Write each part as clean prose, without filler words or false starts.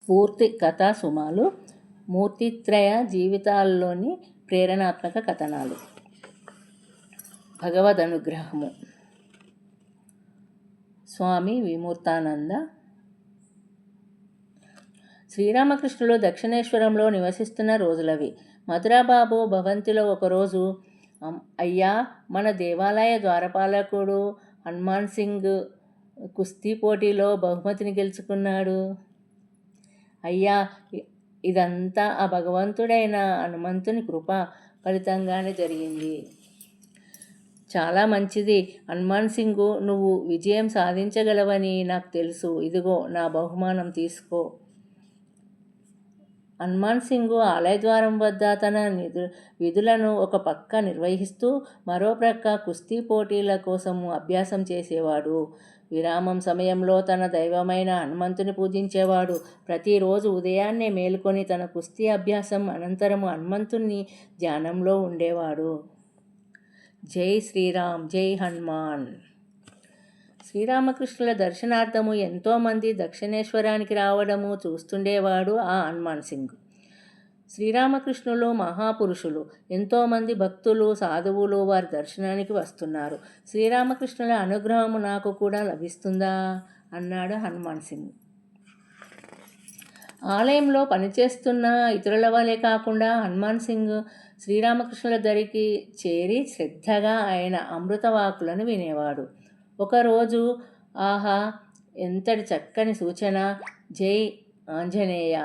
పూర్తి కథా సుమాలు మూర్తిత్రయ జీవితాల్లోని ప్రేరణాత్మక కథనాలు. భగవద్ అనుగ్రహము. స్వామి విమూర్తానంద. శ్రీరామకృష్ణులు దక్షిణేశ్వరంలో నివసిస్తున్న రోజులవి. మధురాబాబు భవంతిలో ఒకరోజు, అయ్యా, మన దేవాలయ ద్వారపాలకుడు హనుమాన్ సింగ్ కుస్తీ పోటీలో బహుమతిని గెలుచుకున్నాడు. అయ్యా, ఇదంతా ఆ భగవంతుడైన హనుమంతుని కృప ఫలితంగానే జరిగింది. చాలా మంచిది హనుమాన్ సింగు, నువ్వు విజయం సాధించగలవని నాకు తెలుసు. ఇదిగో నా బహుమానం తీసుకో. హనుమాన్ సింగు ఆలయద్వారం వద్ద తన విధులను ఒక పక్క నిర్వహిస్తూ మరో ప్రక్క కుస్తీ పోటీల కోసం అభ్యాసం చేసేవాడు. విరామం సమయంలో తన దైవమైన హనుమంతుని పూజించేవాడు. ప్రతిరోజు ఉదయాన్నే మేలుకొని తన కుస్తీ అభ్యాసం అనంతరము హనుమంతుని ధ్యానంలో ఉండేవాడు. జై శ్రీరామ్, జై హనుమాన్. శ్రీరామకృష్ణుల దర్శనార్థము ఎంతోమంది దక్షిణేశ్వరానికి రావడము చూస్తుండేవాడు ఆ హనుమాన్ సింగ్. శ్రీరామకృష్ణులు మహాపురుషులు. ఎంతోమంది భక్తులు, సాధువులు వారి దర్శనానికి వస్తున్నారు. శ్రీరామకృష్ణుల అనుగ్రహము నాకు కూడా లభిస్తుందా అన్నాడు హనుమాన్ సింగ్. ఆలయంలో పనిచేస్తున్న ఇతరుల వలె కాకుండా హనుమాన్ సింగ్ శ్రీరామకృష్ణుల దరికి చేరి శ్రద్ధగా ఆయన అమృతవాకులను వినేవాడు. ఒకరోజు, ఆహా, ఎంతటి చక్కని సూచన! జై ఆంజనేయ,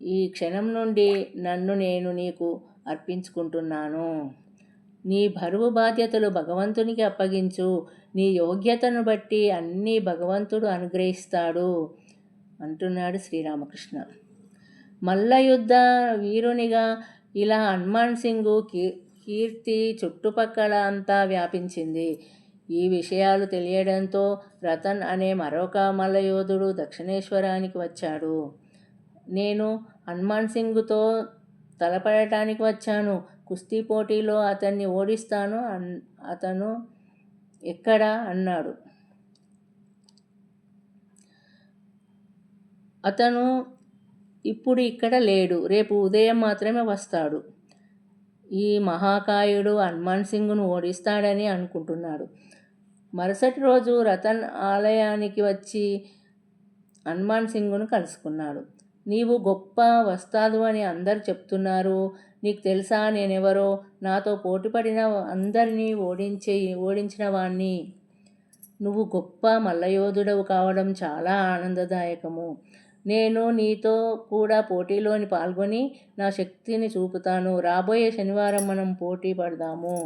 ఈ క్షణం నుండి నన్ను నేను నీకు అర్పించుకుంటున్నాను. నీ బరువు బాధ్యతలు భగవంతునికి అప్పగించు. నీ యోగ్యతను బట్టి అన్నీ భగవంతుడు అనుగ్రహిస్తాడు అంటున్నాడు శ్రీరామకృష్ణ. మల్లయుద్ధ వీరునిగా ఇలా హనుమాన్ సింగు కీర్తి చుట్టుపక్కల అంతా వ్యాపించింది. ఈ విషయాలు తెలియడంతో రతన్ అనే మరొక మల్లయోధుడు దక్షిణేశ్వరానికి వచ్చాడు. నేను హనుమాన్ సింగుతో తలపడటానికి వచ్చాను. కుస్తీ పోటీలో అతన్ని ఓడిస్తాను. అతను ఎక్కడా అన్నాడు. అతను ఇప్పుడు ఇక్కడ లేడు. రేపు ఉదయం మాత్రమే వస్తాడు. ఈ మహాకాయుడు హనుమాన్ సింగును ఓడిస్తాడని అనుకుంటున్నాడు. మరుసటి రోజు రతన్ ఆలయానికి వచ్చి హనుమాన్ సింగును కలుసుకున్నాడు. నీవు గొప్ప వస్తాదు అని అందరు చెప్తున్నారు. నీకు తెలుసా నేనెవరో? నాతో పోటీపడిన అందరినీ ఓడించిన వాణ్ణి. నువ్వు గొప్ప మల్లయోధుడవు కావడం చాలా ఆనందదాయకము. నేను నీతో కూడా పోటీలోని పాల్గొని నా శక్తిని చూపుతాను. రాబోయే శనివారం మనం పోటీ పడదాము.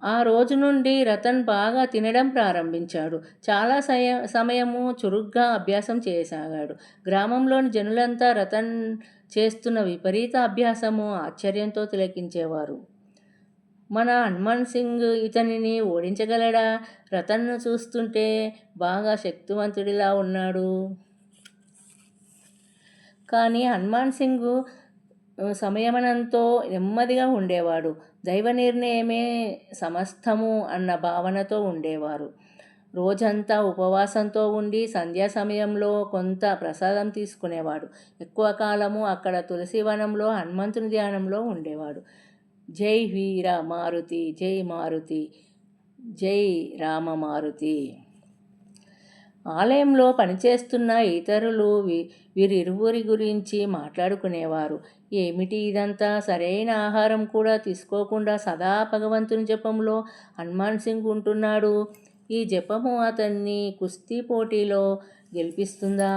ఆ రోజు నుండి రతన్ బాగా తినడం ప్రారంభించాడు. చాలా సమయము చురుగ్గా అభ్యాసం చేయసాగాడు. గ్రామంలోని జనులంతా రతన్ చేస్తున్న విపరీత అభ్యాసము ఆశ్చర్యంతో తిలకించేవారు. మన హనుమాన్ సింగ్ ఇతనిని ఓడించగలడా? రతన్ను చూస్తుంటే బాగా శక్తివంతుడిలా ఉన్నాడు. కానీ హనుమాన్ సింగ్ సంయమనంతో నెమ్మదిగా ఉండేవాడు. దైవ నిర్ణయమే సమస్తము అన్న భావనతో ఉండేవారు. రోజంతా ఉపవాసంతో ఉండి సంధ్యా సమయంలో కొంత ప్రసాదం తీసుకునేవాడు. ఎక్కువ కాలము అక్కడ తులసివనంలో హనుమంతుని ధ్యానంలో ఉండేవాడు. జై వీర మారుతి, జై మారుతి, జై రామ మారుతి. ఆలయంలో పనిచేస్తున్న ఇతరులు వీరిరువురి గురించి మాట్లాడుకునేవారు. ఏమిటి ఇదంతా? సరైన ఆహారం కూడా తీసుకోకుండా సదా భగవంతుని జపంలో హనుమాన్ సింగ్ ఉంటున్నాడు. ఈ జపము అతన్ని కుస్తీ పోటీలో గెలిపిస్తుందా?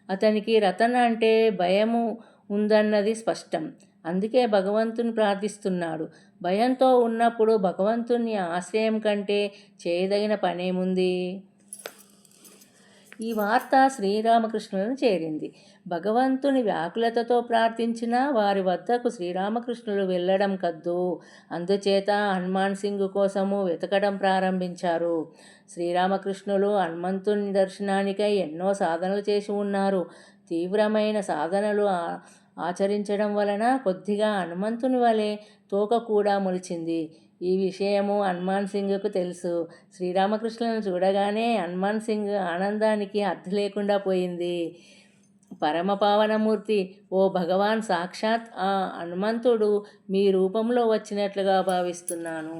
అతనికి రతన్ అంటే భయము ఉందన్నది స్పష్టం. అందుకే భగవంతుని ప్రార్థిస్తున్నాడు. భయంతో ఉన్నప్పుడు భగవంతుని ఆశ్రయం కంటే చేయదగిన పనేముంది? ఈ వార్త శ్రీరామకృష్ణులను చేరింది. భగవంతుని వ్యాకులతతో ప్రార్థించిన వారి వద్దకు శ్రీరామకృష్ణులు వెళ్ళడం కద్దు. అందుచేత హనుమాన్ సింగ్ కోసము వెతకడం ప్రారంభించారు. శ్రీరామకృష్ణులు హనుమంతుని దర్శనానికై ఎన్నో సాధనలు చేసి ఉన్నారు. తీవ్రమైన సాధనలు ఆచరించడం వలన కొద్దిగా హనుమంతుని వలె తోక కూడా మొలిచింది. ఈ విషయము హనుమాన్ సింగ్కు తెలుసు. శ్రీరామకృష్ణులను చూడగానే హనుమాన్ సింగ్ ఆనందానికి హద్దు లేకుండా పోయింది. పరమపావనమూర్తి, ఓ భగవాన్, సాక్షాత్ ఆ హనుమంతుడు మీ రూపంలో వచ్చినట్లుగా భావిస్తున్నాను.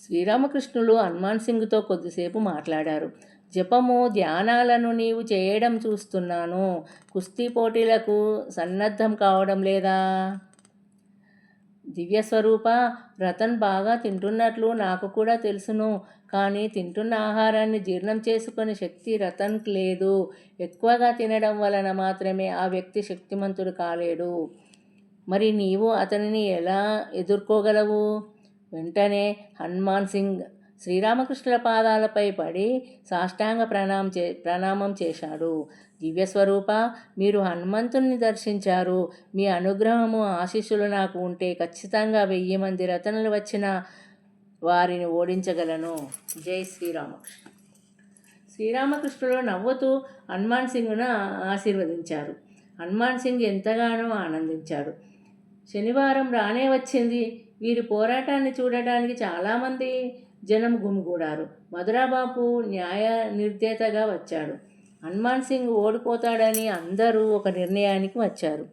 శ్రీరామకృష్ణులు హనుమాన్ సింగ్తో కొద్దిసేపు మాట్లాడారు. జపము, ధ్యానాలను నీవు చేయడం చూస్తున్నాను. కుస్తీ పోటీలకు సన్నద్ధం కావడం లేదా? దివ్యస్వరూప, రతన్ బాగా తింటున్నట్లు నాకు కూడా తెలుసును. కానీ తింటున్న ఆహారాన్ని జీర్ణం చేసుకునే శక్తి రతన్కి లేదు. ఎక్కువగా తినడం వలన మాత్రమే ఆ వ్యక్తి శక్తిమంతుడు కాలేడు. మరి నీవు అతనిని ఎలా ఎదుర్కోగలవు? వెంటనే హనుమాన్ సింగ్ శ్రీరామకృష్ణుల పాదాలపై పడి సాష్టాంగ ప్రణామం చేశాడు. దివ్యస్వరూప, మీరు హనుమంతుని దర్శించారు. మీ అనుగ్రహము, ఆశీస్సులు నాకు ఉంటే ఖచ్చితంగా 1000 మంది రతనులు వచ్చిన వారిని ఓడించగలను. జై శ్రీరామకృష్ణ. శ్రీరామకృష్ణులు నవ్వుతూ హనుమాన్ సింగ్ను ఆశీర్వదించారు. హనుమాన్ సింగ్ ఎంతగానో ఆనందించాడు. శనివారం రానే వచ్చింది. వీరి పోరాటాన్ని చూడటానికి చాలామంది జనం గుమిగూడారు. మధురాబాబు న్యాయ నిర్దేతగా వచ్చాడు. హనుమాన్ సింగ్ ఓడిపోతాడని అందరూ ఒక నిర్ణయానికి వచ్చారు.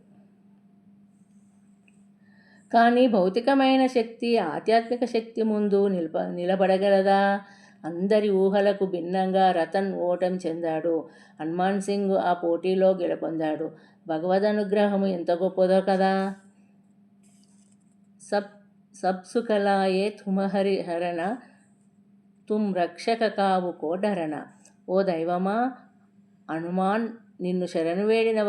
కానీ భౌతికమైన శక్తి ఆధ్యాత్మిక శక్తి ముందు నిలబడగలదా? అందరి ఊహలకు భిన్నంగా రతన్ ఓటమి చెందాడు. హనుమాన్ సింగ్ ఆ పోటీలో గెలుపొందాడు. భగవద్ అనుగ్రహము ఎంత గొప్పదో కదా. సబ్ సుఖలాయే తుమహరి హరణ, తుమ్ రక్షక కావు కో డరణ. ఓ దైవమా, హనుమాన్ నిన్ను శరణు వేడిన